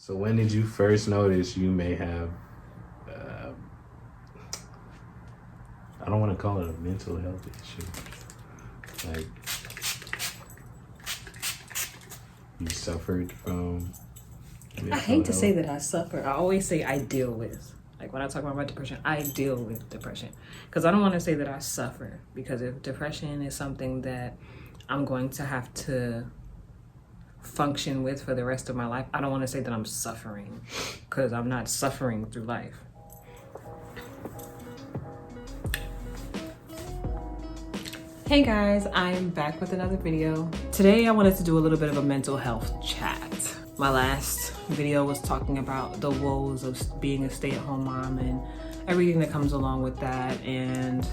So when did you first notice you may have, I don't want to call it a mental health issue, like you suffered from mental I hate to health? say that I suffer. I always say I deal with. Like when I talk about my depression, I deal with depression. Because I don't want to say that I suffer. Because if depression is something that I'm going to have to function with for the rest of my life, I don't want to say that I'm suffering. Because I'm not suffering through life. Hey guys, I'm back with another video. Today I wanted to do a little bit of a mental health chat. My last video was talking about the woes of being a stay-at-home mom and everything that comes along with that, and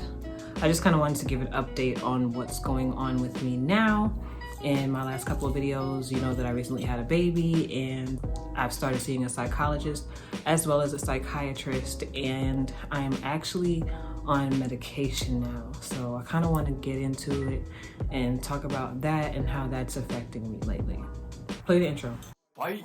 I just kind of wanted to give an update on what's going on with me now. In my last couple of videos, you know that I recently had a baby and I've started seeing a psychologist as well as a psychiatrist, and I'm actually on medication now. So I kind of want to get into it and talk about that and how that's affecting me lately. Play the intro. Alright,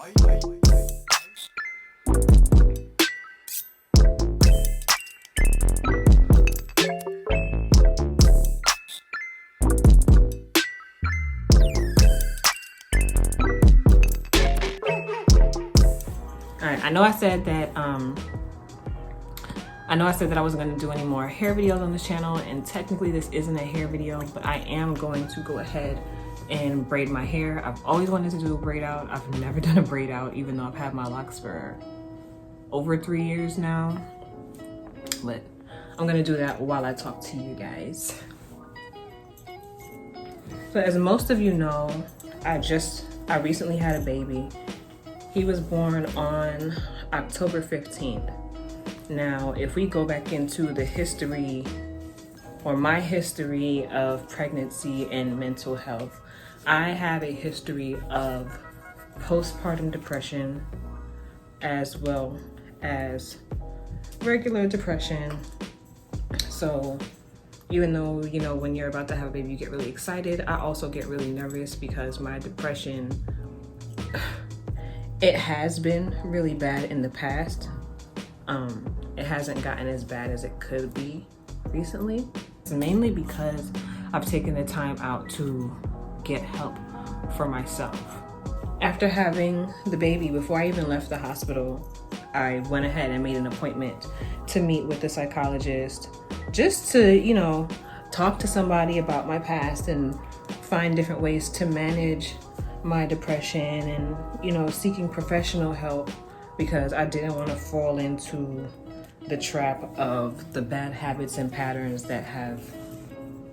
I know I said that I wasn't going to do any more hair videos on this channel, and technically this isn't a hair video, but I am going to go ahead and braid my hair. I've always wanted to do a braid out. I've never done a braid out, even though I've had my locks for over 3 years now. But I'm gonna do that while I talk to you guys. So as most of you know, I recently had a baby. He was born on October 15th. Now, if we go back into the history or my history of pregnancy and mental health, I have a history of postpartum depression as well as regular depression. So even though, you know, when you're about to have a baby, you get really excited, I also get really nervous because my depression, it has been really bad in the past. It hasn't gotten as bad as it could be recently. It's mainly because I've taken the time out to get help for myself. After having the baby, before I even left the hospital, I went ahead and made an appointment to meet with a psychologist just to, you know, talk to somebody about my past and find different ways to manage my depression and, you know, seeking professional help, because I didn't want to fall into the trap of the bad habits and patterns that have,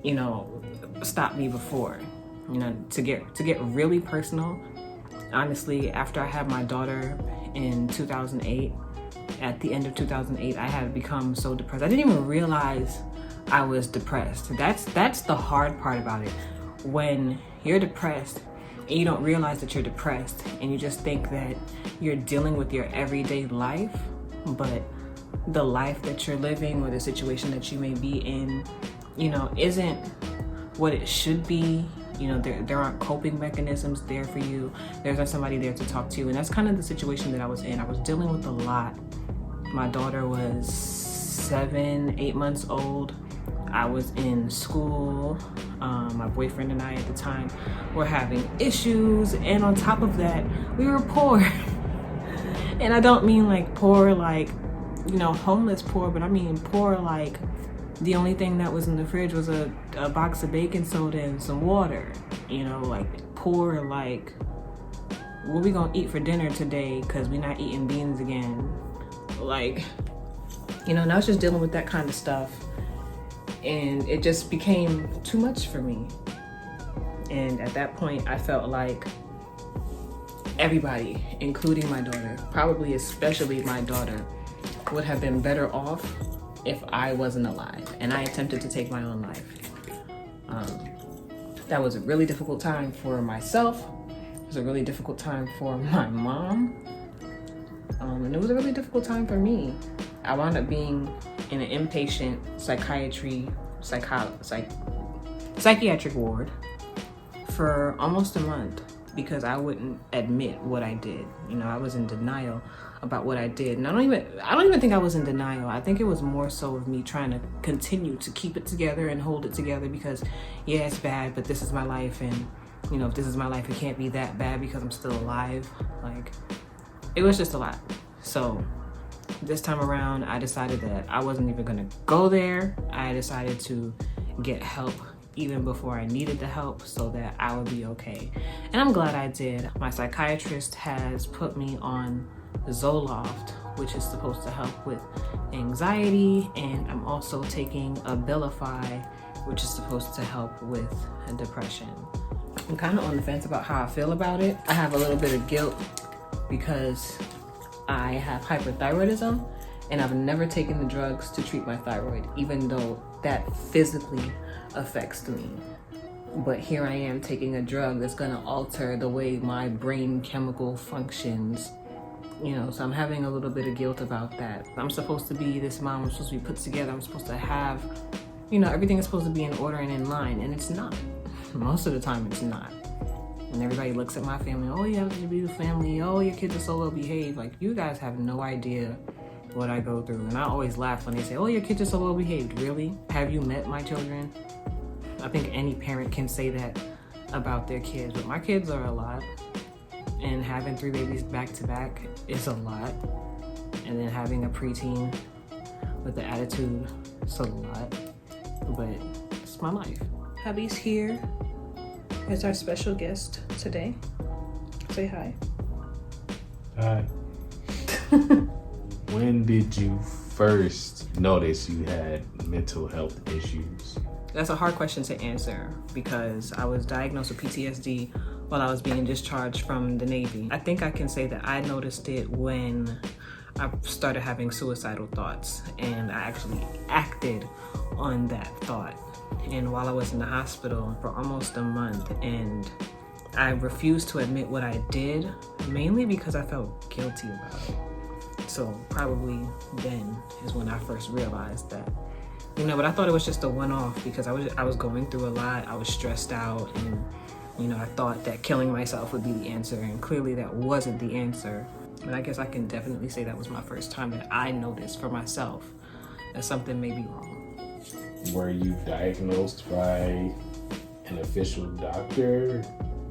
you know, stopped me before. You know, to get really personal, honestly, after I had my daughter in 2008, at the end of 2008, I had become so depressed. I didn't even realize I was depressed. That's the hard part about it. When you're depressed and you don't realize that you're depressed and you just think that you're dealing with your everyday life, but the life that you're living or the situation that you may be in, you know, isn't what it should be. You know, there aren't coping mechanisms there for you. There's not somebody there to talk to you. And that's kind of the situation that I was in. I was dealing with a lot. My daughter was 7-8 months old. I was in school. My boyfriend and I at the time were having issues. And on top of that, we were poor. And I don't mean like poor, like, you know, homeless poor, but I mean poor like the only thing that was in the fridge was a box of baking soda and some water. You know, like poor like, what we gonna eat for dinner today because we're not eating beans again. Like, you know, and I was just dealing with that kind of stuff, and it just became too much for me. And at that point, I felt like everybody, including my daughter, probably especially my daughter, would have been better off if I wasn't alive. And I attempted to take my own life. That was a really difficult time for myself. It was a really difficult time for my mom. And it was a really difficult time for me. I wound up being in an inpatient psychiatric ward for almost a month. because I wouldn't admit what I did. You know, I was in denial about what I did. And I don't even think I was in denial. I think it was more so of me trying to continue to keep it together and hold it together because, yeah, it's bad, but this is my life. And, you know, if this is my life, it can't be that bad because I'm still alive. Like, it was just a lot. So this time around, I decided that I wasn't even gonna go there. I decided to get help even before I needed the help so that I would be okay. And I'm glad I did. My psychiatrist has put me on Zoloft, which is supposed to help with anxiety, and I'm also taking Abilify, which is supposed to help with depression. I'm kind of on the fence about how I feel about it. I have a little bit of guilt because I have hyperthyroidism, and I've never taken the drugs to treat my thyroid, even though that physically affects me. But here I am taking a drug that's gonna alter the way my brain chemical functions. You know, so I'm having a little bit of guilt about that. I'm supposed to be this mom, I'm supposed to be put together, I'm supposed to have, you know, everything is supposed to be in order and in line, and it's not. Most of the time it's not. And everybody looks at my family, oh, you have such a beautiful family, oh, your kids are so well behaved. Like, you guys have no idea what I go through. And I always laugh when they say, oh, your kids are so well behaved. Really? Have you met my children? I think any parent can say that about their kids, but my kids are a lot. And having 3 babies back to back is a lot. And then having a preteen with the attitude, it's a lot. But it's my life. Hubby's here as our special guest today. Say hi. Hi. When did you first notice you had mental health issues? That's a hard question to answer because I was diagnosed with PTSD while I was being discharged from the Navy. I think I can say that I noticed it when I started having suicidal thoughts, and I actually acted on that thought. And while I was in the hospital for almost a month, and I refused to admit what I did, mainly because I felt guilty about it. So probably then is when I first realized that, you know, but I thought it was just a one-off because I was going through a lot. I was stressed out, and, you know, I thought that killing myself would be the answer, and clearly that wasn't the answer. But I guess I can definitely say that was my first time that I noticed for myself that something may be wrong. Were you diagnosed by an official doctor?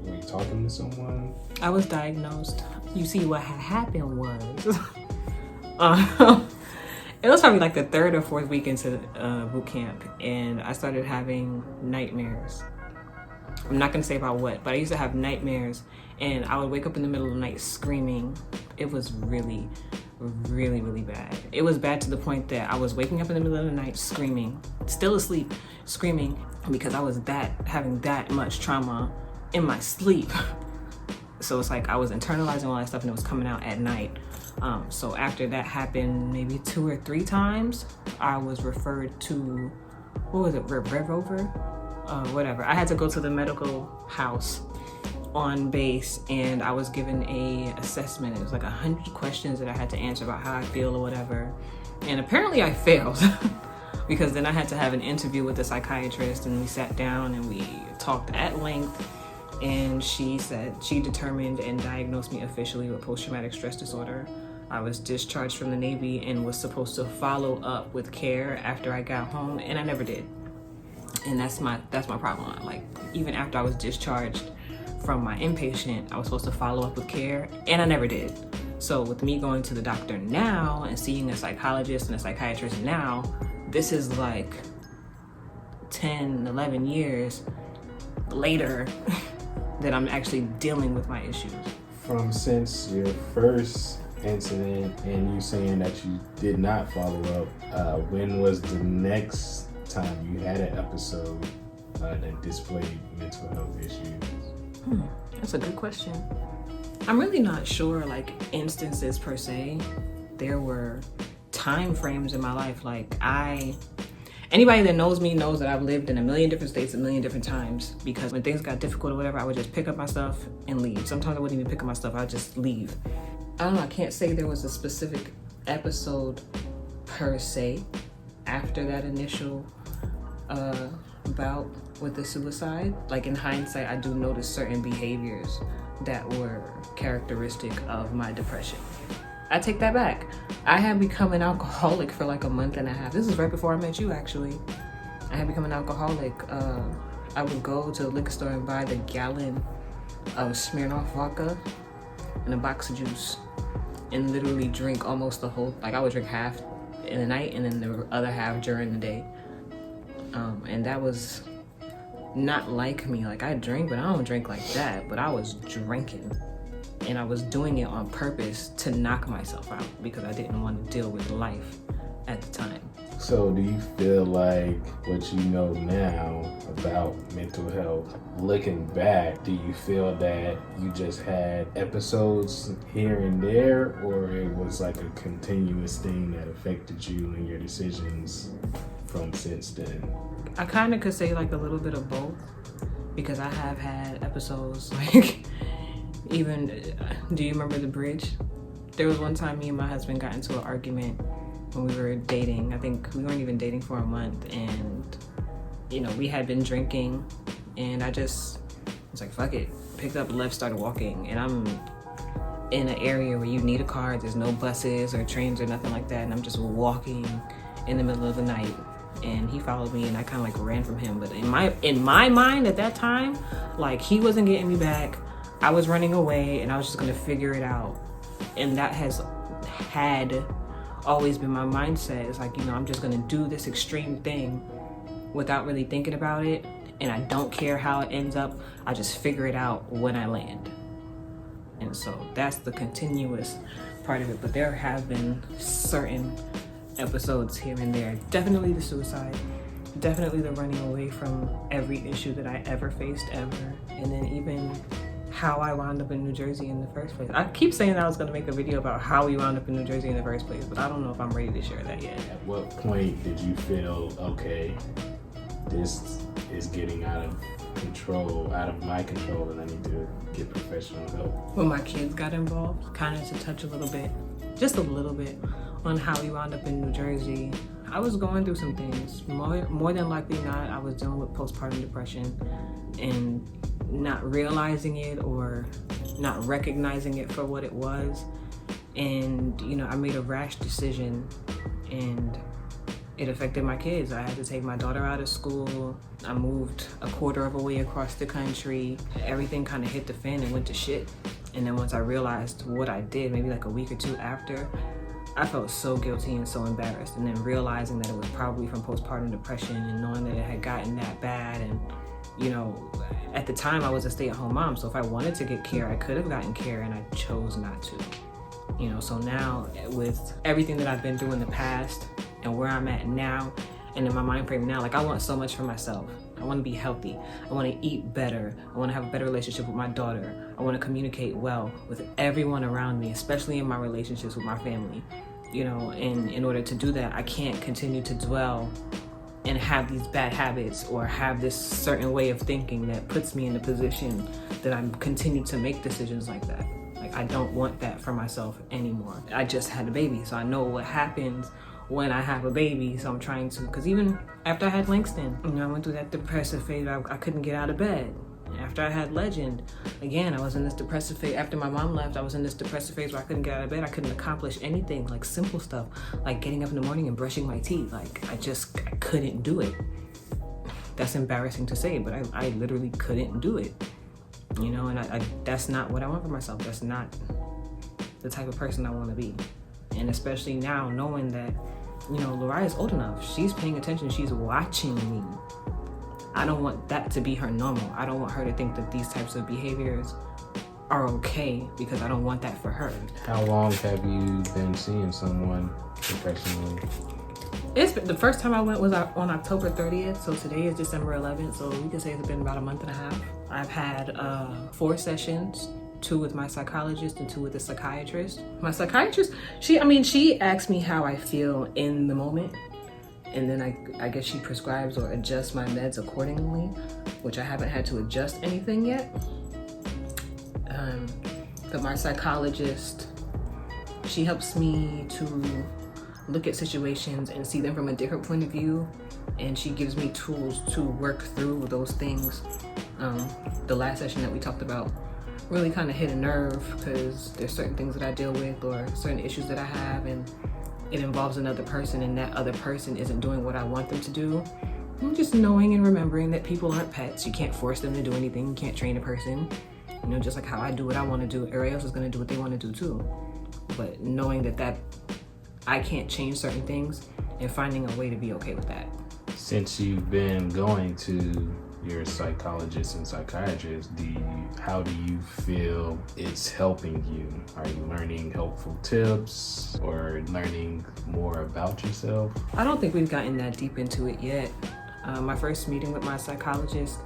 Were you talking to someone? I was diagnosed. You see, what had happened was, it was probably like the 3rd or 4th week into boot camp, and I started having nightmares. I'm not gonna say about what, but I used to have nightmares, and I would wake up in the middle of the night screaming. It was really, really, really bad. It was bad to the point that I was waking up in the middle of the night screaming, still asleep, screaming, because I was having that much trauma in my sleep. So it's like I was internalizing all that stuff, and it was coming out at night. So after that happened maybe 2 or 3 times, I was referred to, what was it, Red Rover? Whatever. I had to go to the medical house on base, and I was given a assessment. It was like 100 questions that I had to answer about how I feel or whatever. And apparently I failed because then I had to have an interview with the psychiatrist, and we sat down and we talked at length. And she said she determined and diagnosed me officially with post-traumatic stress disorder. I was discharged from the Navy and was supposed to follow up with care after I got home, and I never did. And that's my problem. Like, even after I was discharged from my inpatient, I was supposed to follow up with care, and I never did. So with me going to the doctor now and seeing a psychologist and a psychiatrist now, this is like 10, 11 years later that I'm actually dealing with my issues. From since your first incident and you saying that you did not follow up, when was the next time you had an episode that displayed mental health issues? That's a good question. I'm really not sure, like, instances per se. There were time frames in my life. Like, anybody that knows me knows that I've lived in a million different states a million different times, because when things got difficult or whatever, I would just pick up my stuff and leave. Sometimes I wouldn't even pick up my stuff, I'd just leave. I don't know, I can't say there was a specific episode per se after that initial bout with the suicide. Like, in hindsight, I do notice certain behaviors that were characteristic of my depression. I take that back. I had become an alcoholic for like a month and a half. This is right before I met you, actually. I had become an alcoholic. I would go to the liquor store and buy the gallon of Smirnoff vodka and a box of juice and literally drink almost the whole, like I would drink half in the night and then the other half during the day. And that was not like me. Like I drink, but I don't drink like that. But I was drinking and I was doing it on purpose to knock myself out because I didn't want to deal with life at the time. So do you feel like what you know now about mental health, looking back, do you feel that you just had episodes here and there, or it was like a continuous thing that affected you and your decisions from since then? I kind of could say like a little bit of both, because I have had episodes like even, do you remember the bridge? There was one time me and my husband got into an argument when we were dating. I think we weren't even dating for a month, and you know, we had been drinking, and I just was like, fuck it, picked up, left, started walking, and I'm in an area where you need a car, there's no buses or trains or nothing like that, and I'm just walking in the middle of the night, and he followed me, and I kind of like ran from him. But in my mind at that time, like he wasn't getting me back, I was running away, and I was just gonna figure it out. And that has had always been my mindset. It's like, you know, I'm just gonna do this extreme thing without really thinking about it, and I don't care how it ends up. I just figure it out when I land. And so that's the continuous part of it. But there have been certain episodes here and there. Definitely the suicide, definitely the running away from every issue that I ever faced ever, and then even how I wound up in New Jersey in the first place. I keep saying I was going to make a video about how we wound up in New Jersey in the first place, but I don't know if I'm ready to share that yet. At what point did you feel, okay, this is getting out of control, out of my control, and I need to get professional help? When my kids got involved, kind of to touch a little bit, just a little bit, on how we wound up in New Jersey. I was going through some things. More than likely not, I was dealing with postpartum depression and not realizing it or not recognizing it for what it was. And, you know, I made a rash decision and it affected my kids. I had to take my daughter out of school. I moved a quarter of a way across the country. Everything kind of hit the fan and went to shit. And then once I realized what I did, maybe like a week or two after, I felt so guilty and so embarrassed. And then realizing that it was probably from postpartum depression and knowing that it had gotten that bad. And, you know, at the time I was a stay-at-home mom, so if I wanted to get care, I could have gotten care, and I chose not to. You know, so now with everything that I've been through in the past and where I'm at now and in my mind frame now, like I want so much for myself. I want to be healthy. I want to eat better. I want to have a better relationship with my daughter. I want to communicate well with everyone around me, especially in my relationships with my family. You know, and in order to do that, I can't continue to dwell and have these bad habits or have this certain way of thinking that puts me in a position that I'm continue to make decisions like that. Like, I don't want that for myself anymore. I just had a baby, so I know what happens when I have a baby. So I'm trying to, because even after I had Langston, you know, I went through that depressive phase. I couldn't get out of bed. After I had Legend, again, I was in this depressive phase. After my mom left, I was in this depressive phase where I couldn't get out of bed. I couldn't accomplish anything, like simple stuff, like getting up in the morning and brushing my teeth. Like, I couldn't do it. That's embarrassing to say, but I literally couldn't do it. You know, and I that's not what I want for myself. That's not the type of person I want to be. And especially now, knowing that, you know, Loria's old enough. She's paying attention. She's watching me. I don't want that to be her normal. I don't want her to think that these types of behaviors are okay, because I don't want that for her. How long have you been seeing someone professionally? It's been, the first time I went was on October 30th, so today is December 11th, so we can say it's been about a month and a half. I've had 4 sessions, 2 with my psychologist and 2 with the psychiatrist. My psychiatrist, she asks me how I feel in the moment, and then I guess she prescribes or adjusts my meds accordingly, which I haven't had to adjust anything yet. But my psychologist, she helps me to look at situations and see them from a different point of view, and she gives me tools to work through those things. The last session that we talked about, really kind of hit a nerve because there's certain things that I deal with or certain issues that I have, and it involves another person, and that other person isn't doing what I want them to do. And just knowing and remembering that people aren't pets. You can't force them to do anything. You can't train a person. You know, just like how I do what I want to do, everybody else is going to do what they want to do too. But knowing that I can't change certain things and finding a way to be okay with that. Since you've been going to your psychologist and psychiatrist, how do you feel it's helping you? Are you learning helpful tips or learning more about yourself? I don't think we've gotten that deep into it yet. My first meeting with my psychologist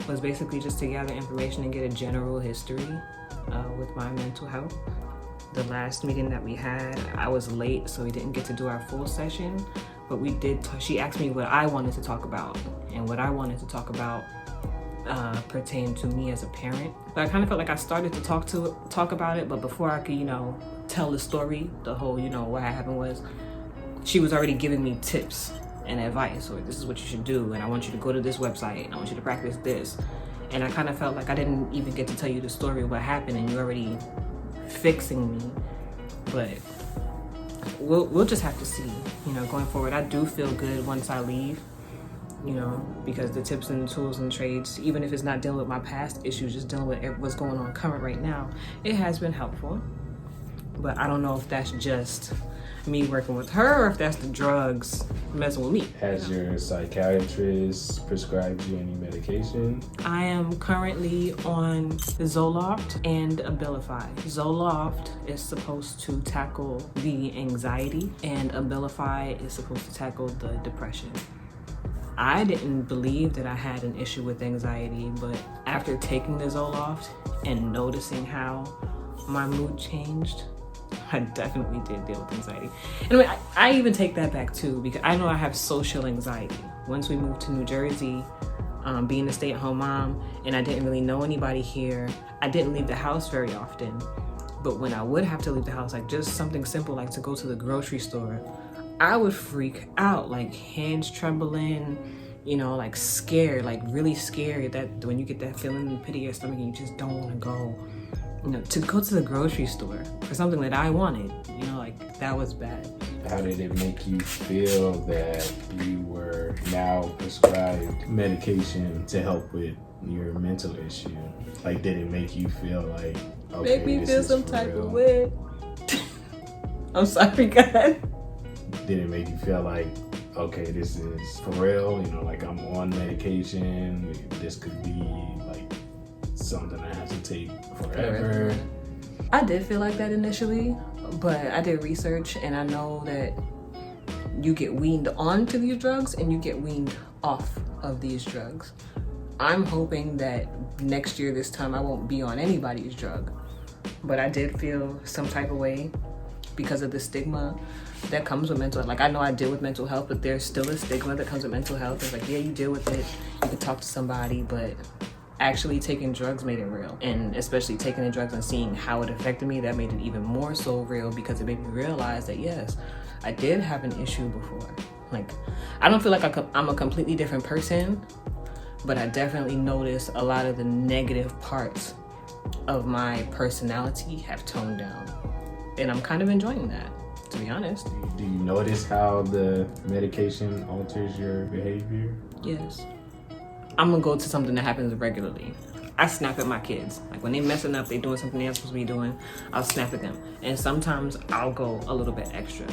was basically just to gather information and get a general history with my mental health. The last meeting that we had, I was late, so we didn't get to do our full session, but we did. She asked me what I wanted to talk about, and what I wanted to talk about pertained to me as a parent. But I kind of felt like I started to talk about it, but before I could, tell the story, the whole, what happened was, she was already giving me tips and advice, or this is what you should do, and I want you to go to this website, and I want you to practice this. And I kind of felt like I didn't even get to tell you the story of what happened, and you're already fixing me. But we'll just have to see, going forward. I do feel good once I leave, because the tips and the tools and trades, even if it's not dealing with my past issues, just dealing with what's going on current right now, it has been helpful. But I don't know if that's just me working with her or if that's the drugs messing with me. Has your psychiatrist prescribed you any medication? I am currently on Zoloft and Abilify. Zoloft is supposed to tackle the anxiety, and Abilify is supposed to tackle the depression. I didn't believe that I had an issue with anxiety, but after taking the Zoloft and noticing how my mood changed, I definitely did deal with anxiety. And I even take that back too, because I know I have social anxiety. Once we moved to New Jersey, being a stay-at-home mom, and I didn't really know anybody here, I didn't leave the house very often. But when I would have to leave the house, like just something simple like to go to the grocery store, I would freak out, like hands trembling, like scared, like really scared, that when you get that feeling in the pit of your stomach and you just don't want to go. To go to the grocery store for something that I wanted, like that was bad. How did it make you feel that you were now prescribed medication to help with your mental issue? Like, did it make you feel like, okay, make me this feel is some for type real? of way? I'm sorry, God. Did it make you feel like, okay, this is for real? Like I'm on medication. This could be like something I have to take forever. I did feel like that initially, but I did research and I know that you get weaned onto these drugs and you get weaned off of these drugs. I'm hoping that next year this time I won't be on anybody's drug, but I did feel some type of way because of the stigma that comes with mental health. Like, I know I deal with mental health, but there's still a stigma that comes with mental health. It's like, yeah, you deal with it, you can talk to somebody, but actually taking drugs made it real. And especially taking the drugs and seeing how it affected me, that made it even more so real, because it made me realize that yes, I did have an issue before. Like, I don't feel like I'm a completely different person, but I definitely noticed a lot of the negative parts of my personality have toned down. And I'm kind of enjoying that, to be honest. Do you notice how the medication alters your behavior? Yes. I'm gonna go to something that happens regularly. I snap at my kids. Like when they messing up, they doing something they're not supposed to be doing, I'll snap at them. And sometimes I'll go a little bit extra,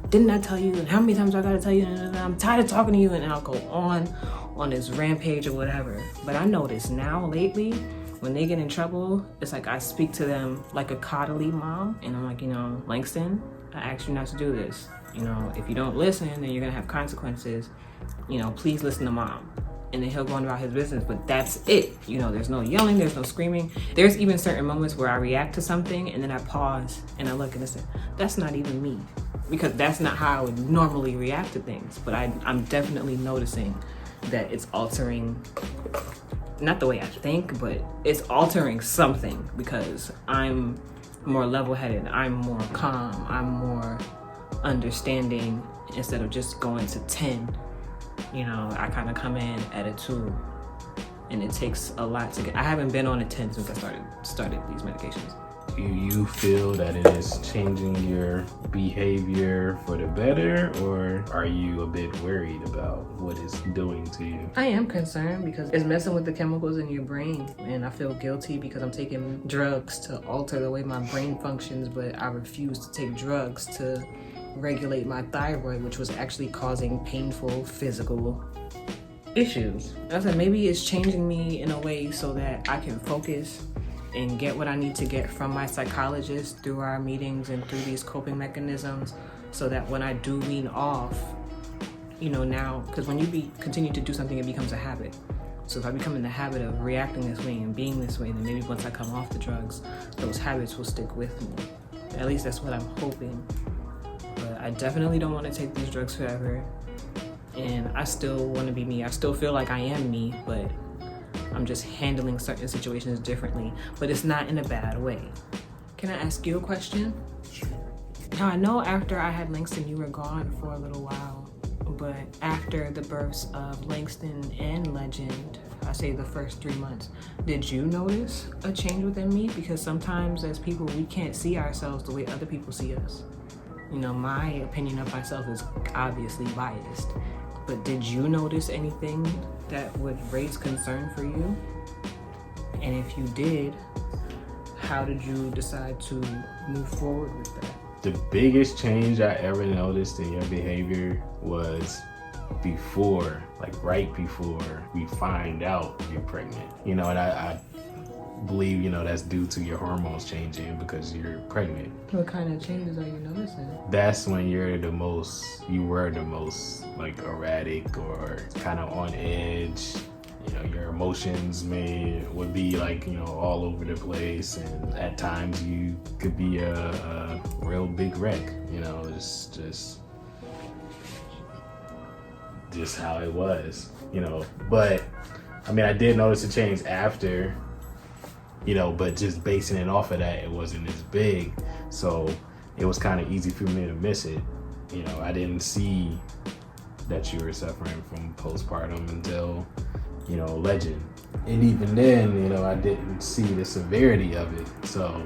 Didn't I tell you? And how many times do I gotta tell you? And I'm tired of talking to you. And I'll go on this rampage or whatever. But I notice now lately, when they get in trouble, it's like I speak to them like a coddly mom. And I'm like, Langston, I asked you not to do this. If you don't listen, then you're gonna have consequences. Please listen to mom. And then he'll go on about his business, but that's it. There's no yelling, there's no screaming. There's even certain moments where I react to something and then I pause and I look and I say, that's not even me. Because that's not how I would normally react to things. But I'm definitely noticing that it's altering, not the way I think, but it's altering something, because I'm more level-headed, I'm more calm, I'm more understanding, instead of just going to 10. I kind of come in at a 2, and it takes a lot to get. I haven't been on a 10 since I started these medications. Do you feel that it is changing your behavior for the better, or are you a bit worried about what it's doing to you? I am concerned because it's messing with the chemicals in your brain, and I feel guilty because I'm taking drugs to alter the way my brain functions, but I refuse to take drugs to regulate my thyroid, which was actually causing painful physical issues. I said maybe it's changing me in a way so that I can focus and get what I need to get from my psychologist through our meetings and through these coping mechanisms, so that when I do wean off, now, because when you continue to do something, it becomes a habit. So if I become in the habit of reacting this way and being this way, then maybe once I come off the drugs, those habits will stick with me. At least that's what I'm hoping. But I definitely don't want to take these drugs forever. And I still want to be me. I still feel like I am me, but I'm just handling certain situations differently, but it's not in a bad way. Can I ask you a question? Sure. Now, I know after I had Langston, you were gone for a little while, but after the births of Langston and Legend, I say the first 3 months, did you notice a change within me? Because sometimes as people, we can't see ourselves the way other people see us. My opinion of myself is obviously biased, but did you notice anything that would raise concern for you? And if you did, how did you decide to move forward with that? The biggest change I ever noticed in your behavior was right before we find out you're pregnant. And I believe, that's due to your hormones changing because you're pregnant. What kind of changes are you noticing? That's when you were the most like erratic or kind of on edge. Your emotions would be like, all over the place, and at times you could be a real big wreck. It's just how it was, but I did notice a change after, but just basing it off of that, it wasn't as big. So it was kind of easy for me to miss it. I didn't see that you were suffering from postpartum until, Legend. And even then, I didn't see the severity of it. So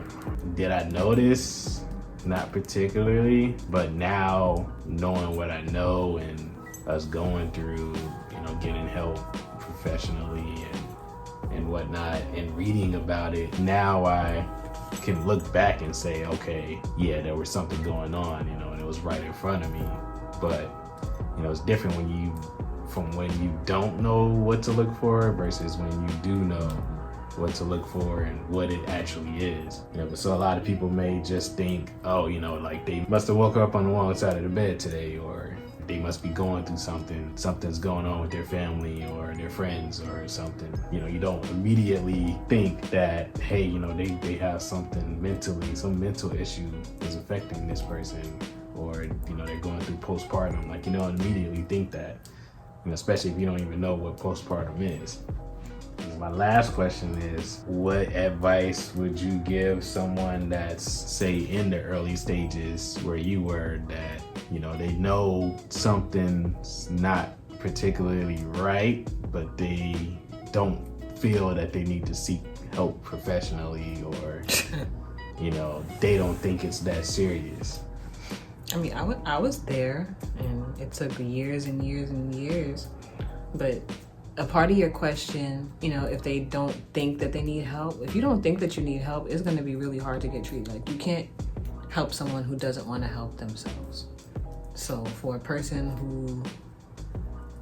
did I notice? Not particularly, but now knowing what I know and us going through, getting help professionally and whatnot, and reading about it, now I can look back and say, okay, yeah, there was something going on, and it was right in front of me. But it's different when you don't know what to look for versus when you do know what to look for and what it actually is. So a lot of people may just think, oh, like they must have woke up on the wrong side of the bed today, or they must be going through something's going on with their family or their friends or something. You don't immediately think that, hey, they have something mentally, some mental issue is affecting this person, or they're going through postpartum. Like, immediately think that, especially if you don't even know what postpartum is. My last question is, what advice would you give someone that's, say, in the early stages where you were, that, they know something's not particularly right, but they don't feel that they need to seek help professionally, or, they don't think it's that serious? I was there, and it took years and years and years, but a part of your question, if they don't think that they need help, if you don't think that you need help, it's going to be really hard to get treated. Like, you can't help someone who doesn't want to help themselves. So for a person who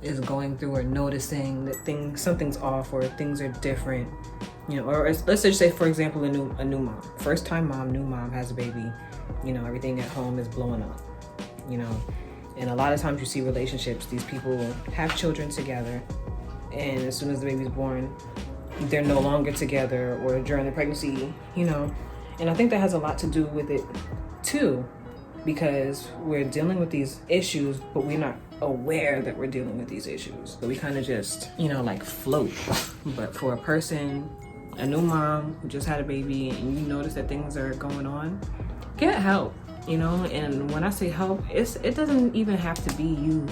is going through or noticing that something's off or things are different, or let's just say, for example, a new mom, first time mom, new mom has a baby, everything at home is blowing up, and a lot of times you see relationships, these people have children together, and as soon as the baby's born, they're no longer together, or during the pregnancy, and I think that has a lot to do with it too, because we're dealing with these issues, but we're not aware that we're dealing with these issues. So we kind of just, like float. But for a person, a new mom who just had a baby, and you notice that things are going on, get help, and when I say help, it doesn't even have to be you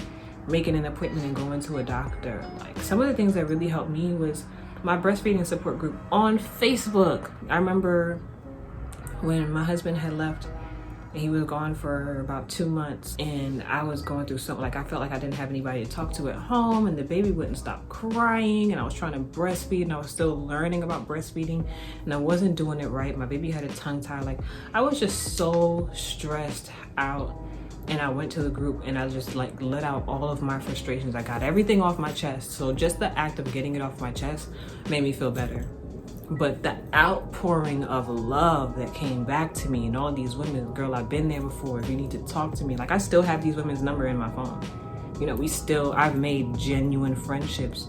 making an appointment and going to a doctor. Like, some of the things that really helped me was my breastfeeding support group on Facebook. I remember when my husband had left, he was gone for about 2 months, and I was going through something. Like, I felt like I didn't have anybody to talk to at home, and the baby wouldn't stop crying, and I was trying to breastfeed, and I was still learning about breastfeeding, and I wasn't doing it right. My baby had a tongue tie. Like, I was just so stressed out, and I went to the group and I just like let out all of my frustrations. I got everything off my chest. So just the act of getting it off my chest made me feel better. But the outpouring of love that came back to me and all these women, girl, I've been there before. If you need to talk to me, like, I still have these women's number in my phone. You know, I've made genuine friendships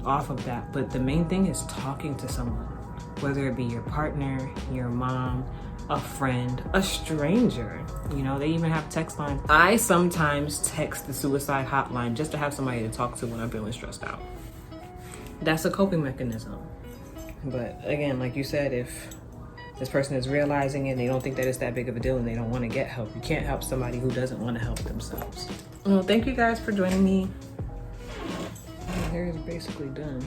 off of that. But the main thing is talking to someone, whether it be your partner, your mom, a friend, a stranger. You know, they even have text lines. I sometimes text the suicide hotline just to have somebody to talk to when I'm feeling stressed out. That's a coping mechanism. But again, like you said, if this person is realizing it and they don't think that it's that big of a deal and they don't want to get help, you can't help somebody who doesn't want to help themselves. Well, thank you guys for joining me. My hair is basically done.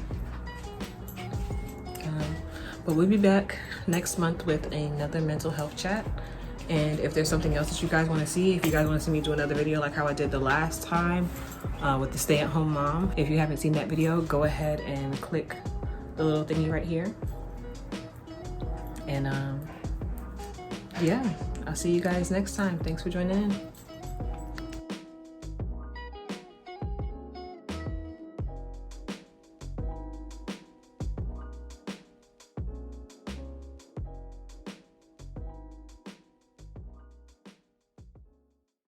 But we'll be back next month with another mental health chat. And if there's something else that you guys want to see, if you guys want to see me do another video like how I did the last time with the stay-at-home mom, if you haven't seen that video, go ahead and click the little thingy right here. And yeah, I'll see you guys next time. Thanks for joining in.